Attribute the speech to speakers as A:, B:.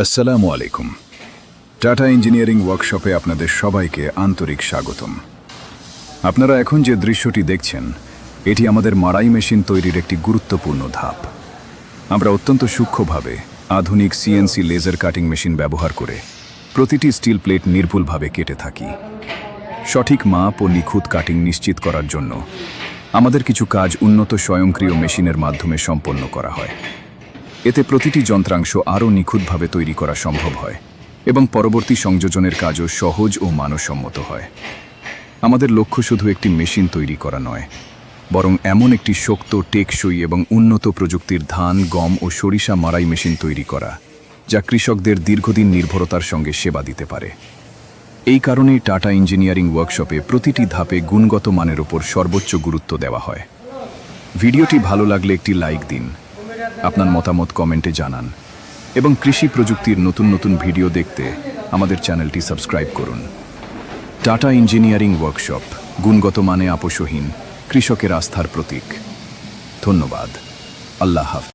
A: আসসালামু আলাইকুম। Tata engineering ওয়ার্কশপে আপনাদের সবাইকে আন্তরিক স্বাগতম। আপনারা এখন যে দৃশ্যটি দেখছেন, এটি আমাদের মাড়াই মেশিন তৈরির একটি গুরুত্বপূর্ণ ধাপ। আমরা অত্যন্ত সূক্ষ্মভাবে আধুনিক সিএনসি লেজার কাটিং মেশিন ব্যবহার করে প্রতিটি স্টিল প্লেট নির্ভুলভাবে কেটে থাকি। সঠিক মাপ ও নিখুঁত কাটিং নিশ্চিত করার জন্য আমাদের কিছু কাজ উন্নত স্বয়ংক্রিয় মেশিনের মাধ্যমে সম্পন্ন করা হয়। এতে প্রতিটি যন্ত্রাংশ আরও নিখুঁতভাবে তৈরি করা সম্ভব হয় এবং পরবর্তী সংযোজনের কাজও সহজ ও মানসম্মত হয়। আমাদের লক্ষ্য শুধু একটি মেশিন তৈরি করা নয়, বরং এমন একটি শক্ত, টেকসই এবং উন্নত প্রযুক্তির ধান, গম ও সরিষা মাড়াই মেশিন তৈরি করা, যা কৃষকদের দীর্ঘদিন নির্ভরতার সঙ্গে সেবা দিতে পারে। এই কারণেই টাটা ইঞ্জিনিয়ারিং ওয়ার্কশপে প্রতিটি ধাপে গুণগত মানের ওপর সর্বোচ্চ গুরুত্ব দেওয়া হয়। ভিডিওটি ভালো লাগলে একটি লাইক দিন, আপনার মতামত কমেন্টে জানান এবং কৃষি প্রযুক্তির নতুন নতুন ভিডিও দেখতে আমাদের চ্যানেলটি সাবস্ক্রাইব করুন। টাটা ইঞ্জিনিয়ারিং ওয়ার্কশপ, গুণগত মানে আপোষহীন, কৃষকের আস্থার প্রতীক। ধন্যবাদ। আল্লাহ হাফেজ।